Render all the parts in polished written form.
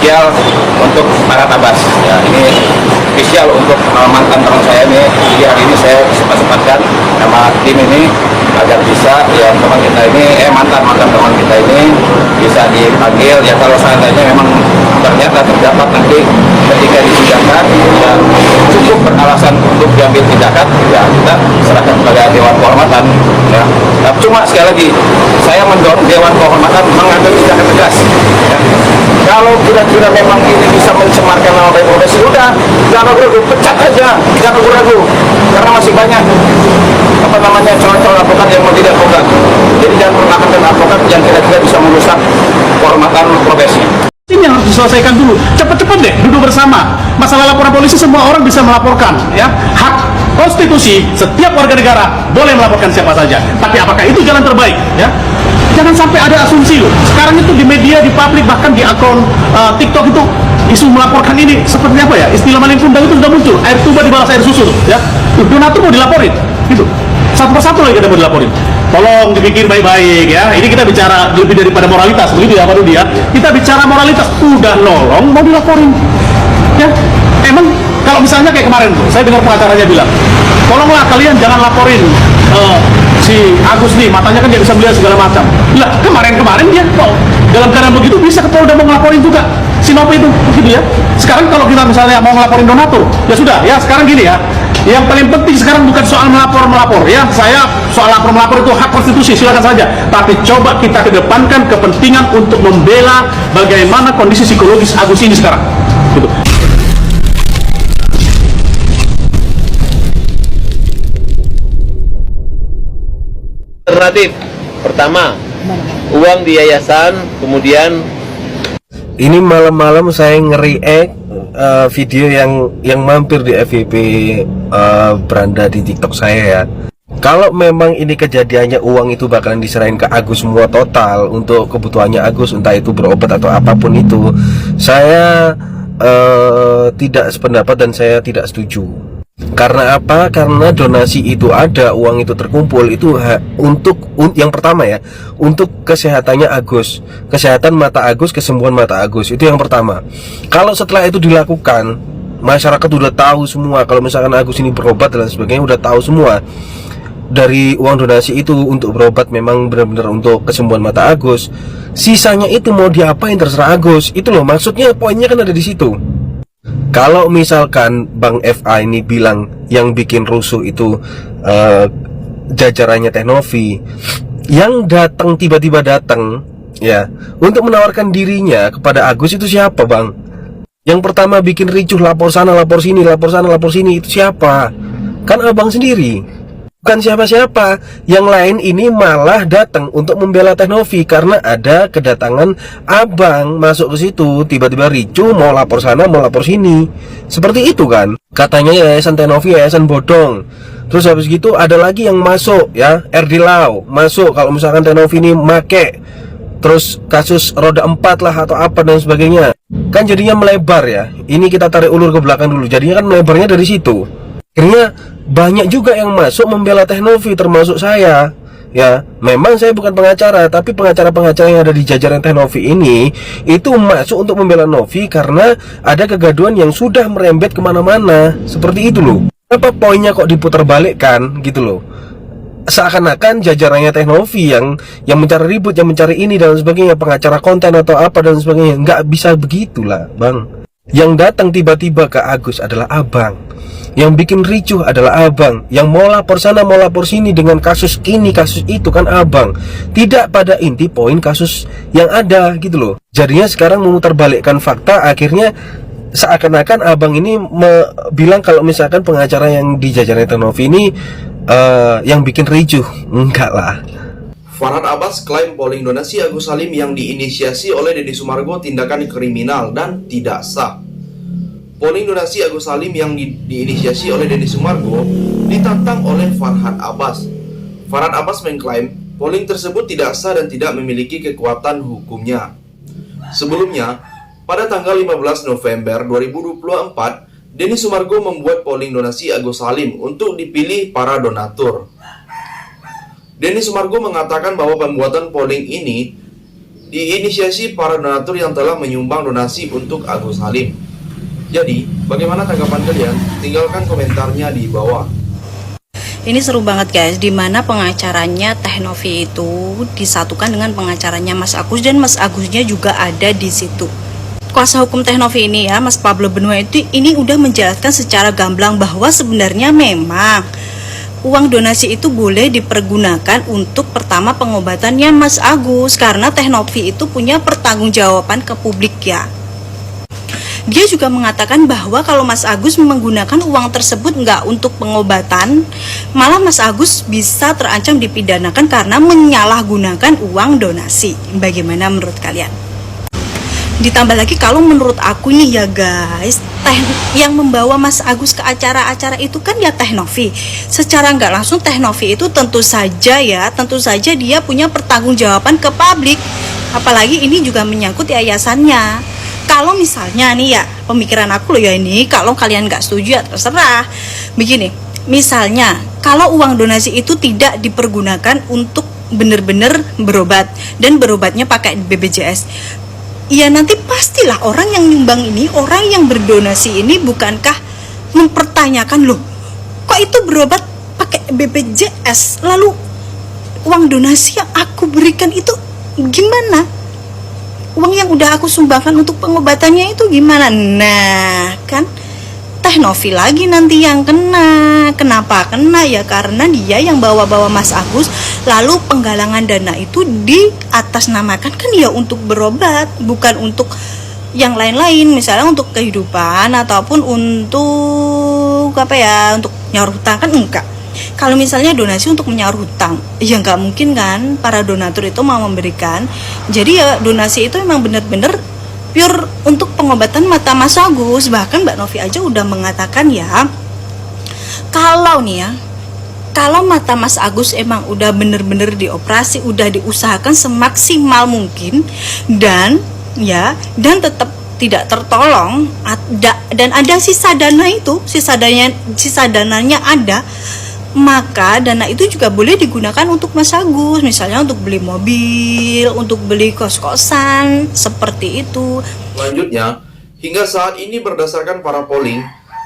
spesial untuk para tabas. Ya, ini spesial untuk mantan teman saya ini. Jadi hari ini saya sempat-sempatkan nama tim ini agar bisa ya teman kita ini, mantan teman kita ini bisa dipanggil. Ya kalau seandainya memang ternyata terdapat nanti ketika disidangkan ya cukup beralasan untuk diambil tindakan, ya kita serahkan kepada Dewan Kehormatan. Ya. Nah, cuma sekali lagi saya mendorong Dewan Kehormatan mengambil tindakan tegas. Ya. Kalau kira-kira memang ini bisa mencemarkan nama baik Polres, udah jangan ragu, pecat aja, jangan ragu-ragu, karena masih banyak calon-calon advokat yang mau tidak advokat. Jadi jangan pernah dengan advokat yang kira-kira bisa merusak kehormatan profesi. Ini yang harus diselesaikan dulu, cepat-cepat deh, duduk bersama. Masalah laporan polisi semua orang bisa melaporkan, ya. Hak konstitusi setiap warga negara boleh melaporkan siapa saja. Tapi apakah itu jalan terbaik, ya? Jangan sampai ada asumsi loh. Sekarang itu di media, di publik, bahkan di akun TikTok itu isu melaporkan ini seperti apa ya? Istilah maling kundang itu sudah muncul. Air tuba dibalas air susu, ya. Donatur mau dilaporin, gitu. Satu persatu lagi kita mau dilaporin. Tolong dipikir baik-baik ya. Ini kita bicara lebih daripada moralitas, begitu ya Pak Rudi ya. Kita bicara moralitas, udah nolong mau dilaporin. Ya, emang kalau misalnya kayak kemarin tuh, saya dengar pengacaranya bilang, tolonglah kalian jangan laporin si Agus nih, matanya kan dia bisa melihat segala macam. Lah kemarin dia kok dalam keadaan begitu bisa ke Polda mau ngelaporin juga si Nopi itu, begitu ya. Sekarang kalau kita misalnya mau ngelaporin donatur, ya sudah ya. Sekarang gini ya. Yang paling penting sekarang bukan soal melapor ya. Saya soal melapor itu hak konstitusi, silakan saja. Tapi coba kita kedepankan kepentingan untuk membela bagaimana kondisi psikologis Agus ini sekarang. Gitu. Alternatif pertama, uang di yayasan, kemudian ini malam-malam saya nge-react video yang mampir di FYP beranda di TikTok saya ya. Kalau memang ini kejadiannya uang itu bakalan diserahin ke Agus semua total untuk kebutuhannya Agus, entah itu berobat atau apapun itu, saya tidak sependapat dan saya tidak setuju. Karena apa? Karena donasi itu ada, uang itu terkumpul itu untuk yang pertama ya, untuk kesehatannya Agus, kesehatan mata Agus, kesembuhan mata Agus, itu yang pertama. Kalau setelah itu dilakukan, masyarakat udah tahu semua kalau misalkan Agus ini berobat dan sebagainya, udah tahu semua. Dari uang donasi itu untuk berobat memang benar-benar untuk kesembuhan mata Agus. Sisanya itu mau diapain terserah Agus. Itu loh maksudnya, poinnya kan ada di situ. Kalau misalkan Bang FA ini bilang yang bikin rusuh itu jajarannya Teh Novi, yang datang tiba-tiba datang ya untuk menawarkan dirinya kepada Agus, itu siapa Bang? Yang pertama bikin ricuh, lapor sana lapor sini, lapor sana lapor sini, itu siapa? Kan Abang sendiri, bukan siapa-siapa. Yang lain ini malah datang untuk membela Teh Novi karena ada kedatangan Abang masuk ke situ, tiba-tiba ricu, mau lapor sana, mau lapor sini. Seperti itu kan. Katanya yayasan Teh Novi yayasan bodong. Terus habis gitu ada lagi yang masuk ya, RD Lau masuk kalau misalkan Teh Novi ini make. Terus kasus roda 4 lah atau apa dan sebagainya. Kan jadinya melebar ya. Ini kita tarik ulur ke belakang dulu. Jadinya kan melebarnya dari situ. Akhirnya banyak juga yang masuk membela Teh Novi, termasuk saya. Ya, memang saya bukan pengacara, tapi pengacara-pengacara yang ada di jajaran Teh Novi ini itu masuk untuk membela Novi karena ada kegaduhan yang sudah merembet kemana-mana. Seperti itu loh. Apa poinnya kok diputar balikkan gitu loh? Seakan-akan jajarannya Teh Novi yang mencari ribut, yang mencari ini dan sebagainya, pengacara konten atau apa dan sebagainya. Nggak bisa begitulah, Bang. Yang datang tiba-tiba ke Agus adalah Abang. Yang bikin ricuh adalah Abang. Yang mau lapor sana mau lapor sini dengan kasus ini kasus itu kan Abang. Tidak pada inti poin kasus yang ada gitu loh. Jadinya sekarang memutarbalikkan fakta, akhirnya seakan-akan Abang ini bilang kalau misalkan pengacara yang di jajaran Teh Novi ini yang bikin ricuh. Enggak lah. Farhad Abbas klaim polling donasi Agus Salim yang diinisiasi oleh Deddy Sumargo tindakan kriminal dan tidak sah. Polling donasi Agus Salim yang diinisiasi oleh Deddy Sumargo ditantang oleh Farhad Abbas. Farhad Abbas mengklaim polling tersebut tidak sah dan tidak memiliki kekuatan hukumnya. Sebelumnya, pada tanggal 15 November 2024, Deddy Sumargo membuat polling donasi Agus Salim untuk dipilih para donatur. Deddy Sumargo mengatakan bahwa pembuatan polling ini diinisiasi para donatur yang telah menyumbang donasi untuk Agus Salim. Jadi, bagaimana tanggapan kalian? Tinggalkan komentarnya di bawah. Ini seru banget guys, dimana pengacaranya Teh Novi itu disatukan dengan pengacaranya Mas Agus, dan Mas Agusnya juga ada di situ. Kuasa hukum Teh Novi ini ya, Mas Pablo Benua itu ini udah menjelaskan secara gamblang bahwa sebenarnya memang uang donasi itu boleh dipergunakan untuk pertama pengobatannya Mas Agus, karena Teh Novi itu punya pertanggungjawaban ke publik ya. Dia juga mengatakan bahwa kalau Mas Agus menggunakan uang tersebut nggak untuk pengobatan, malah Mas Agus bisa terancam dipidanakan karena menyalahgunakan uang donasi. Bagaimana menurut kalian? Ditambah lagi kalau menurut aku nih ya guys, yang membawa Mas Agus ke acara-acara itu kan ya Teh Novi. Secara nggak langsung Teh Novi itu tentu saja dia punya pertanggungjawaban ke publik. Apalagi ini juga menyangkut yayasannya. Kalau misalnya nih ya, pemikiran aku loh ya ini, kalau kalian nggak setuju ya terserah. Begini, misalnya kalau uang donasi itu tidak dipergunakan untuk benar-benar berobat dan berobatnya pakai BPJS, ya nanti pastilah orang yang nyumbang ini, orang yang berdonasi ini bukankah mempertanyakan, loh kok itu berobat pakai BPJS, lalu uang donasi yang aku berikan itu gimana? Uang yang udah aku sumbangkan untuk pengobatannya itu gimana? Nah, kan Teh Novi lagi nanti yang kena. Kenapa kena? Ya karena dia yang bawa-bawa Mas Agus, lalu penggalangan dana itu diatasnamakan kan ya untuk berobat, bukan untuk yang lain-lain, misalnya untuk kehidupan ataupun untuk apa ya, untuk nyaur hutang kan enggak. Kalau misalnya donasi untuk menyaur hutang, ya nggak mungkin kan para donatur itu mau memberikan. Jadi ya donasi itu memang benar-benar pure untuk pengobatan mata Mas Agus. Bahkan Mbak Novi aja udah mengatakan ya, kalau nih ya, kalau mata Mas Agus emang udah bener-bener dioperasi, udah diusahakan semaksimal mungkin, dan tetap tidak tertolong, dan ada sisa dana itu, sisa dananya ada, maka dana itu juga boleh digunakan untuk Mas Agus, misalnya untuk beli mobil, untuk beli kos-kosan, seperti itu. Selanjutnya, hingga saat ini berdasarkan para polling,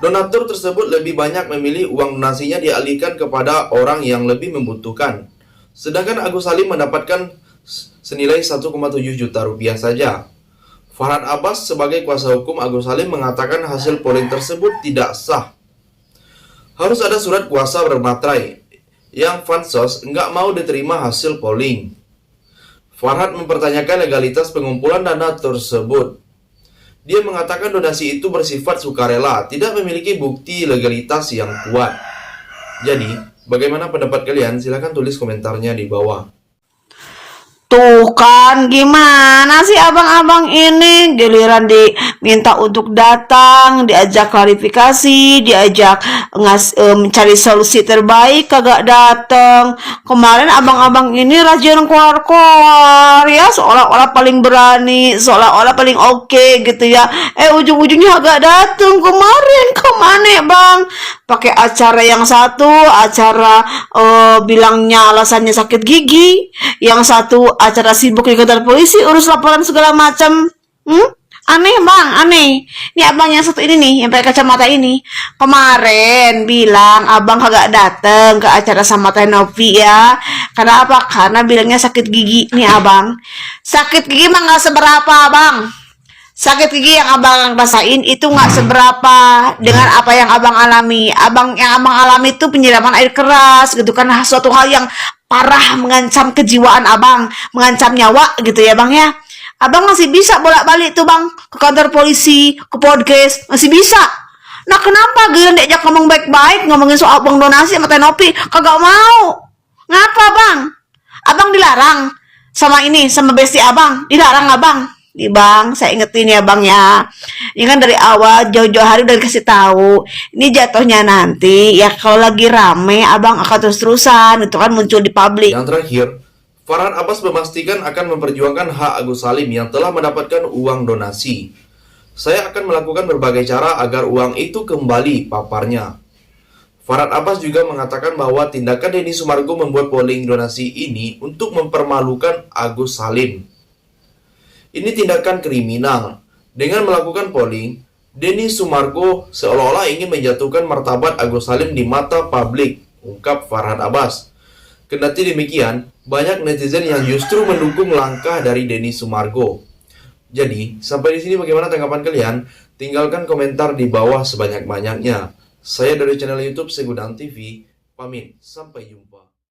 donatur tersebut lebih banyak memilih uang donasinya dialihkan kepada orang yang lebih membutuhkan. Sedangkan Agus Salim mendapatkan senilai 1,7 juta rupiah saja. Farhad Abbas sebagai kuasa hukum Agus Salim mengatakan hasil polling tersebut tidak sah. Harus ada surat kuasa bermaterai yang Fansos nggak mau diterima hasil polling. Farhad mempertanyakan legalitas pengumpulan dana tersebut. Dia mengatakan donasi itu bersifat sukarela, tidak memiliki bukti legalitas yang kuat. Jadi, bagaimana pendapat kalian? Silahkan tulis komentarnya di bawah. Tuh kan, gimana sih abang-abang ini, giliran diminta untuk datang, diajak klarifikasi, diajak mencari solusi terbaik, kagak datang. Kemarin abang-abang ini rajin keluar-keluar ya, seolah-olah paling berani, seolah-olah paling oke gitu ya. Ujung-ujungnya kagak datang. Kemarin kemana bang? Pakai acara yang satu, acara bilangnya alasannya sakit gigi, yang satu acara sibuk di kantor polisi, urus laporan segala macam. Aneh bang, aneh. Ini abang yang satu ini nih, yang pakai kacamata ini, kemarin bilang abang kagak dateng ke acara sama Teh Novi ya. Karena apa? Karena bilangnya sakit gigi. Nih abang, sakit gigi mah nggak seberapa bang. Sakit gigi yang abang rasain itu nggak seberapa dengan apa yang abang alami. Yang abang alami itu penyiraman air keras gitu kan, suatu hal yang parah, mengancam kejiwaan abang, mengancam nyawa gitu ya bang ya. Abang masih bisa bolak-balik tuh bang ke kantor polisi, ke podcast, masih bisa. Nah kenapa giliran diajak ngomong baik-baik, ngomongin soal uang donasi sama Teh Novi kagak mau? Ngapa bang? Abang dilarang sama besti abang, dilarang abang. Bang, saya ingetin ya bang ya, ini kan dari awal jauh-jauh hari udah dikasih tahu. Ini jatuhnya nanti ya kalau lagi rame abang akan terus-terusan itu kan muncul di publik. Yang terakhir, Farhad Abbas memastikan akan memperjuangkan hak Agus Salim yang telah mendapatkan uang donasi. Saya akan melakukan berbagai cara agar uang itu kembali, paparnya. Farhad Abbas juga mengatakan bahwa tindakan Denny Sumargo membuat polling donasi ini untuk mempermalukan Agus Salim. Ini tindakan kriminal. Dengan melakukan polling, Denny Sumargo seolah-olah ingin menjatuhkan martabat Agus Salim di mata publik, ungkap Farhad Abbas. Kendati demikian, banyak netizen yang justru mendukung langkah dari Denny Sumargo. Jadi, sampai di sini bagaimana tanggapan kalian? Tinggalkan komentar di bawah sebanyak-banyaknya. Saya dari channel YouTube Segudang TV, pamit, sampai jumpa.